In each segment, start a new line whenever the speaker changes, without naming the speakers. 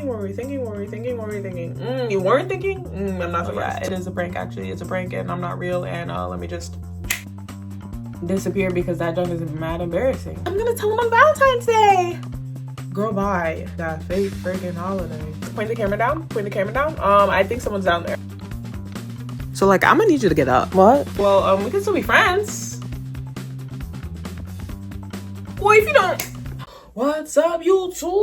What were you thinking? What were you thinking? What were you thinking? You weren't thinking? I'm not surprised. Yeah, it is a prank, actually. It's a prank, and I'm not real. And let me just disappear because that junk is mad embarrassing. I'm gonna tell him on Valentine's Day. Girl, bye. That fake freaking holiday. Point the camera down. Point the camera down. I think someone's down there. So, like, I'm gonna need you to get up. What? Well, we can still be friends. Well, if you don't. What's up, YouTube?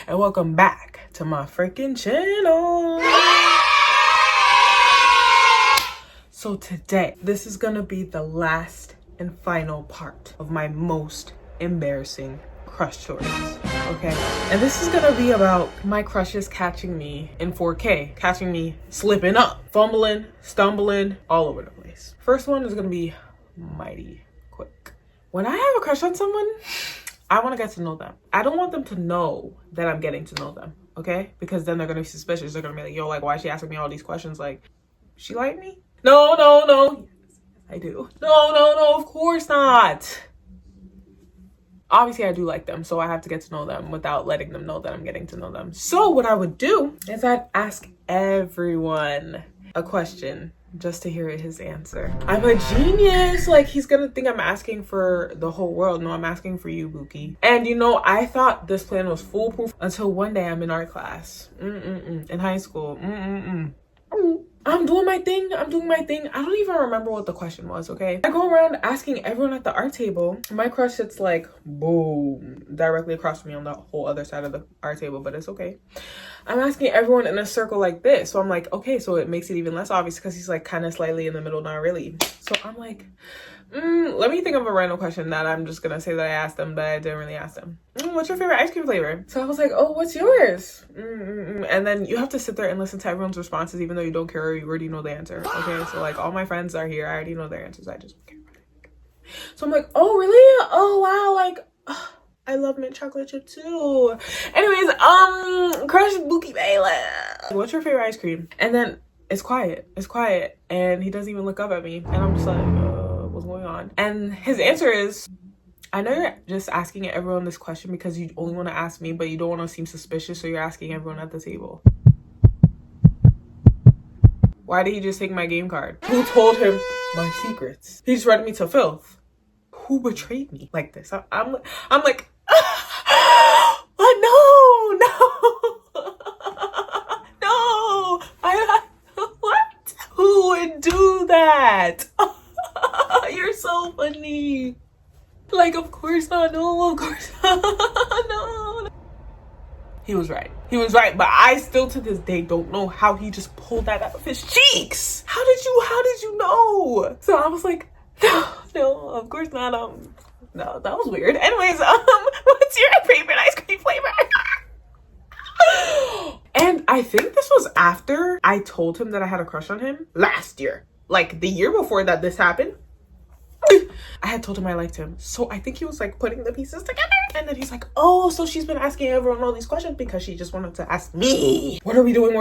And welcome back to my freaking channel. So today, this is gonna be the last and final part of my most embarrassing crush stories, okay? And this is gonna be about my crushes catching me in 4K, catching me slipping up, fumbling, stumbling, all over the place. First one is gonna be mighty quick. When I have a crush on someone, I want to get to know them. I don't want them to know that I'm getting to know them, okay? Because then they're gonna be suspicious. They're gonna be like, yo, like, why is she asking me all these questions? Like, she like me? No. Yes, I do. No, of course not. Obviously, I do like them, so I have to get to know them without letting them know that I'm getting to know them. So what I would do is I'd ask everyone a question just to hear his answer. I'm a genius. Like, he's gonna think I'm asking for the whole world. No, I'm asking for you, Buki. And you know, I thought this plan was foolproof until one day I'm in art class. In high school. I'm doing my thing. I don't even remember what the question was, okay? I go around asking everyone at the art table. My crush sits like, boom, directly across from me on the whole other side of the art table, but it's okay. I'm asking everyone in a circle like this. So I'm like, okay, so it makes it even less obvious because he's like kind of slightly in the middle, not really. So I'm like, let me think of a random question that I'm just gonna say that I asked them, but I didn't really ask them. What's your favorite ice cream flavor? So I was like, oh, what's yours? And then you have to sit there and listen to everyone's responses, even though you don't care or you already know the answer. Okay, so like all my friends are here. I already know their answers. I just don't care. So I'm like, oh, really? Oh, wow. Like, I love mint chocolate chip too. Anyways, crush Buki Baylor. What's your favorite ice cream? And then it's quiet. And he doesn't even look up at me. And I'm just like, what's going on? And his answer is, I know you're just asking everyone this question because you only want to ask me, but you don't want to seem suspicious, so you're asking everyone at the table. Why did he just take my game card? Who told him my secrets? He just read me to filth. Who betrayed me like this? I'm like, oh, no. What? Who would do that? You're so funny. Like, of course not. No, of course not. No. He was right, but I still to this day don't know how he just pulled that out of his cheeks. How did you know? So I was like, no, of course not. No, that was weird. Anyways, what's your favorite ice cream flavor? And I think this was after I told him that I had a crush on him last year. Like the year before that this happened, I had told him I liked him. So I think he was like putting the pieces together. And then he's like, oh, so she's been asking everyone all these questions because she just wanted to ask me. What are we doing?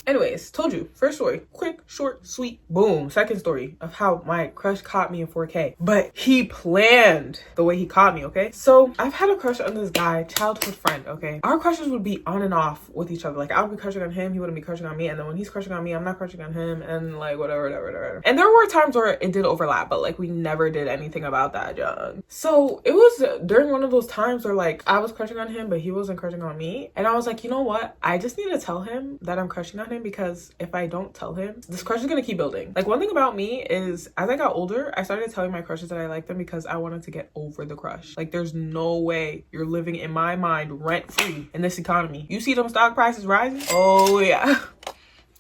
Anyways, told you. First story. Quick, short, sweet, boom. Second story of how my crush caught me in 4K. But he planned the way he caught me, okay? So I've had a crush on this guy, childhood friend, okay? Our crushes would be on and off with each other. Like, I would be crushing on him, he wouldn't be crushing on me. And then when he's crushing on me, I'm not crushing on him. And like, whatever. And there were times where it did overlap, but like we never did anything about that, young. So it was during one of those times where like I was crushing on him, but he wasn't crushing on me. And I was like, you know what? I just need to tell him that I'm crushing on him, because if I don't tell him, this crush is gonna keep building. Like, one thing about me is as I got older, I started telling my crushes that I like them because I wanted to get over the crush. Like, there's no way you're living in my mind rent-free in this economy. You see them stock prices rising? Oh yeah.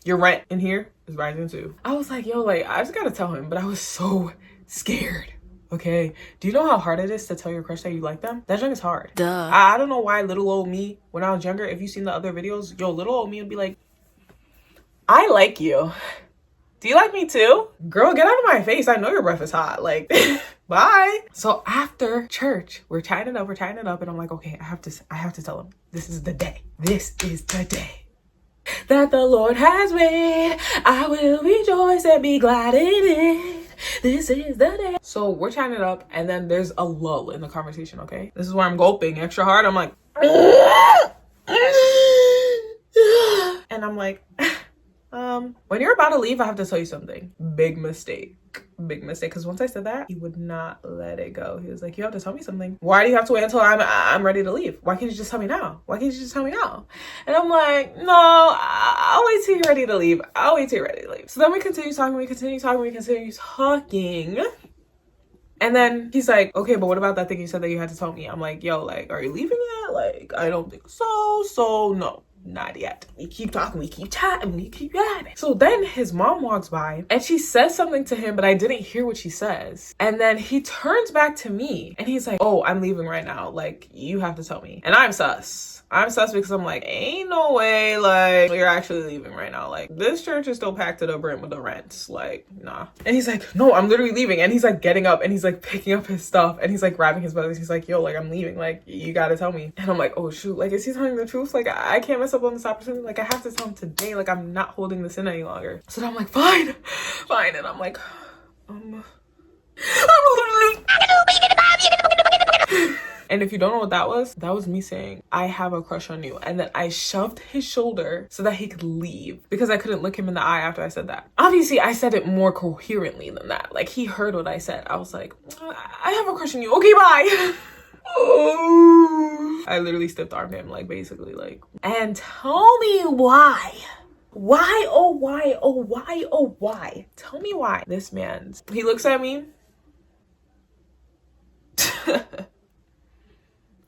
Your rent in here is rising too. I was like, yo, like, I just gotta tell him, but I was so scared. Okay, do you know how hard it is to tell your crush that you like them? That junk is hard. Duh. I don't know why little old me, when I was younger, if you've seen the other videos, yo, little old me would be like, I like you. Do you like me too? Girl, get out of my face. I know your breath is hot. Like, bye. So after church, we're tying it up. And I'm like, okay, I have to tell him. This is the day that the Lord has made. I will rejoice and be glad in it. This is the day. So we're chatting it up, and then there's a lull in the conversation, okay? This is where I'm gulping extra hard. I'm like, and I'm like, when you're about to leave, I have to tell you something. Big mistake. Big mistake. Because once I said that, he would not let it go. He was like, you have to tell me something. Why do you have to wait until I'm ready to leave? Why can't you just tell me now? Why can't you just tell me now? And I'm like, no, I'll wait till you're ready to leave. I'll wait till you're ready to leave. So then we continue talking. And then he's like, okay, but what about that thing you said that you had to tell me? I'm like, yo, like, are you leaving yet? Like, I don't think so. So no. Not yet. We keep talking, we keep chatting, we keep chatting. So then his mom walks by and she says something to him, but I didn't hear what she says. And then he turns back to me and he's like, oh, I'm leaving right now. Like, you have to tell me. And I'm sus. I'm sus because I'm like, ain't no way, like, you're actually leaving right now. Like, this church is still packed to the brim with the rents. Like, nah. And he's like, no, I'm literally leaving. And he's like getting up and he's like picking up his stuff and he's like grabbing his brothers. He's like, yo, like, I'm leaving. Like, you gotta tell me. And I'm like, oh, shoot. Like, is he telling the truth? Like, I can't mess up on this opportunity. Like, I have to tell him today. Like, I'm not holding this in any longer. So then I'm like, fine. And I'm like, and if you don't know what that was me saying, I have a crush on you. And then I shoved his shoulder so that he could leave because I couldn't look him in the eye after I said that. Obviously, I said it more coherently than that. Like, he heard what I said. I was like, I have a crush on you. Okay, bye. Oh. I literally stiff armed him, like, basically, like. And tell me why. Why, oh, why, oh, why, oh, why? Tell me why. This man, he looks at me.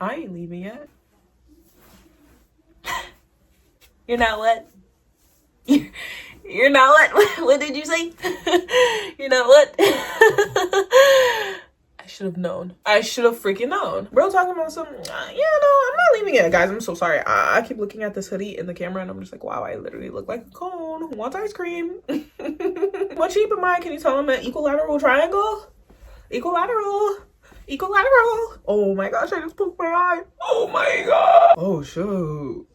I ain't leaving yet. You're not what? You're not what? What did you say? You're not what? I should have known. I should have freaking known. Bro talking about some, yeah, no, I'm not leaving yet. Guys, I'm so sorry. I keep looking at this hoodie in the camera and I'm just like, wow, I literally look like a cone. Who wants ice cream? What shape am I? Can you tell them an equilateral triangle? Equilateral. Oh my gosh, I just poked my eye. Oh my god. Oh shoot.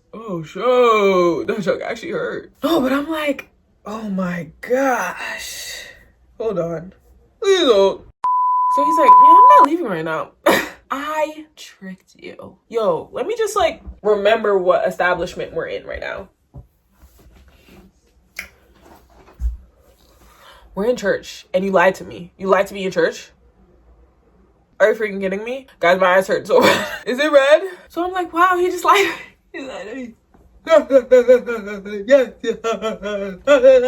That joke actually hurt. No, but I'm like, oh my gosh. Hold on. Please don't. So he's like, man, I'm not leaving right now. I tricked you. Yo, let me just like remember what establishment we're in right now. We're in church and you lied to me. You lied to me in church? Are you freaking kidding me? Guys, my eyes hurt so bad. Is it red? So I'm like, wow, he just lied. He lied to me. Yes.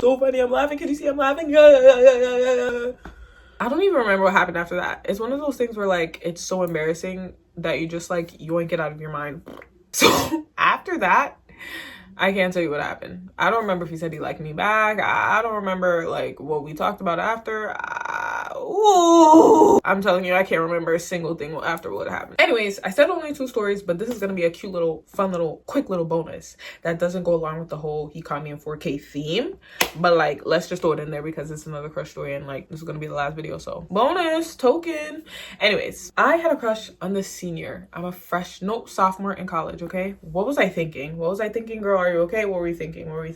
So funny, I'm laughing. Can you see I'm laughing? I don't even remember what happened after that. It's one of those things where like, it's so embarrassing that you just like yoink it out of your mind. So after that, I can't tell you what happened. I don't remember if he said he liked me back. I don't remember like what we talked about after. Ooh. I'm telling you, I can't remember a single thing after what happened. Anyways, I said only 2 stories, but this is gonna be a cute little, fun little, quick little bonus that doesn't go along with the whole he caught me in 4K theme. But like, let's just throw it in there because it's another crush story and like, this is gonna be the last video, so bonus, token. Anyways, I had a crush on this senior. I'm a sophomore in college, okay? What was I thinking? Girl? Are you okay? What were you thinking? You weren't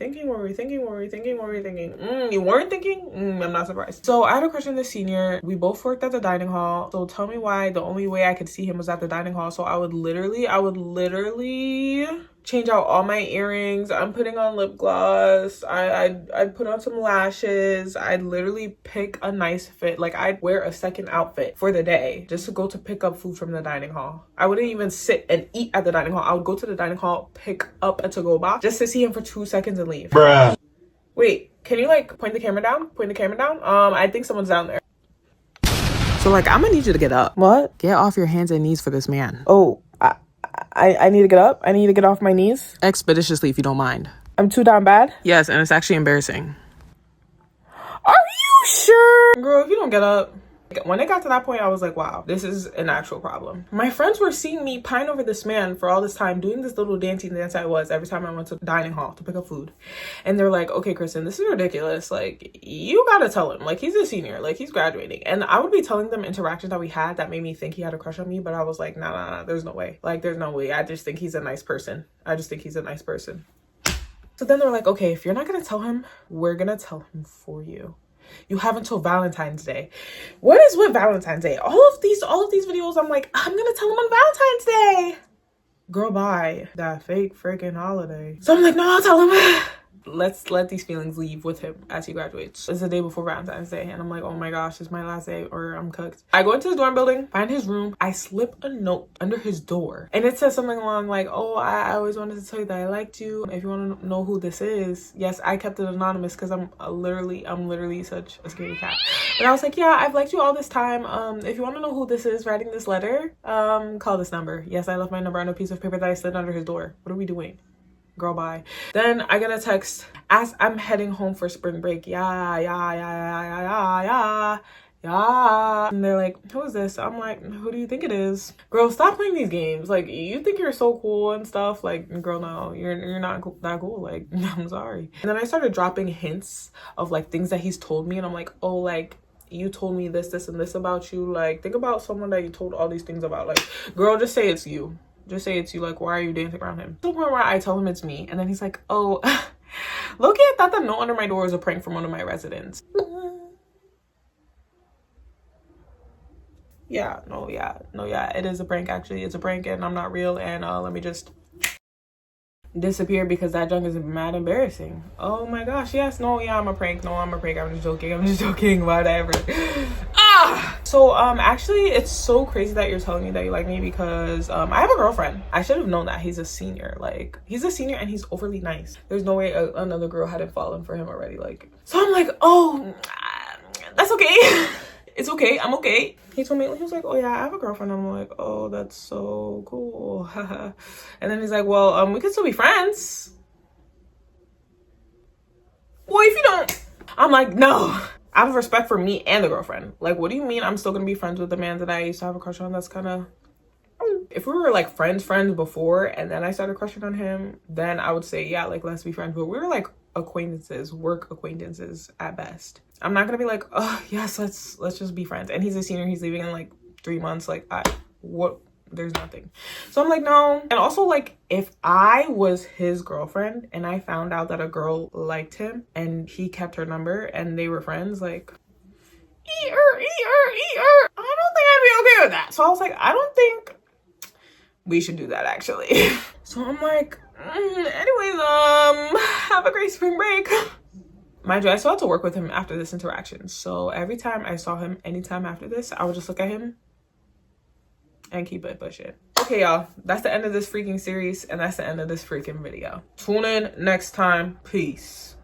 thinking? I'm not surprised. So I had a crush on this senior. We both worked at the dining hall. So tell me why the only way I could see him was at the dining hall. So I would literally change out all my earrings. I'm putting on lip gloss. I'd put on some lashes. I'd literally pick a nice fit. Like, I'd wear a second outfit for the day just to go to pick up food from the dining hall. I wouldn't even sit and eat at the dining hall. I would go to the dining hall, pick up a to-go box just to see him for 2 seconds and leave. Bruh. Wait, can you like point the camera down? I think someone's down there. So like, I'm gonna need you to get up. What? Get off your hands and knees for this man. Oh, I need to get up. I need to get off my knees. Expeditiously, if you don't mind. I'm too damn bad? Yes, and it's actually embarrassing. Are you sure? Girl, if you don't get up. When it got to that point, I was like, wow, this is an actual problem. My friends were seeing me pine over this man for all this time, doing this little dancing dance I was every time I went to the dining hall to pick up food. And they're like, okay, Kristen, this is ridiculous. Like, you gotta tell him. Like, he's a senior. Like, he's graduating. And I would be telling them interactions that we had that made me think he had a crush on me. But I was like, nah, there's no way. Like, there's no way. I just think he's a nice person. So then they're like, okay, if you're not gonna tell him, we're gonna tell him for you. You have until Valentine's Day. What is with Valentine's Day? All of these videos, I'm like, I'm gonna tell him on Valentine's Day. Girl, bye. That fake freaking holiday. So I'm like, no, I'll tell him. Let's let these feelings leave with him as he graduates. It's the day before Valentine's Day, and I'm like, oh my gosh, it's my last day or I'm cooked. I go into his dorm building, find his room. I slip a note under his door, and it says something along like, oh, I always wanted to tell you that I liked you. If you want to know who this is, yes, I kept it anonymous because I'm literally such a scaredy cat. And I was like, yeah, I've liked you all this time. If you want to know who this is writing this letter, call this number. Yes, I left my number on a piece of paper that I slid under his door. What are we doing? Girl, bye. Then I get a text as I'm heading home for spring break. Yeah. And they're like, who is this? I'm like, who do you think it is? Girl, stop playing these games. Like, you think you're so cool and stuff. Like, girl, no, you're not that cool. Like, I'm sorry. And then I started dropping hints of like things that he's told me. And I'm like, oh, like, you told me this, and this about you. Like, think about someone that you told all these things about. Like, girl, just say it's you. Just say it's you. Like, why are you dancing around him? To the point where I tell him it's me. And then he's like, oh, Loki, I thought the note under my door was a prank from one of my residents. Yeah, it is a prank. Actually, it's a prank and I'm not real. And let me just disappear because that junk is mad embarrassing. Oh my gosh, yes, no, yeah, I'm a prank. No, I'm a prank. I'm just joking. Whatever. So actually it's so crazy that you're telling me that you like me because I have a girlfriend. I should have known that. He's a senior. Like, he's a senior and he's overly nice. There's no way another girl hadn't fallen for him already. Like, so I'm like, oh, that's okay. It's okay, I'm okay. He told me, he was like, oh yeah, I have a girlfriend. I'm like, oh, that's so cool. And then he's like, well, we could still be friends. Well, if you don't. I'm like, no. I have respect for me and the girlfriend. Like, what do you mean I'm still gonna be friends with the man that I used to have a crush on? That's kind of... If we were like friends before and then I started crushing on him, then I would say, yeah, like, let's be friends. But we were like acquaintances, work acquaintances at best. I'm not gonna be like, oh yes, let's just be friends. And he's a senior, he's leaving in like 3 months. Like, there's nothing. So I'm like, no. And also, like, if I was his girlfriend and I found out that a girl liked him and he kept her number and they were friends, like, I don't think I'd be okay with that. So I was like, I don't think we should do that, actually. So I'm like, anyways, have a great spring break. Mind you, I still had to work with him after this interaction. So every time I saw him, anytime after this, I would just look at him and keep it pushing. Okay, y'all, that's the end of this freaking series, and that's the end of this freaking video. Tune in next time. Peace.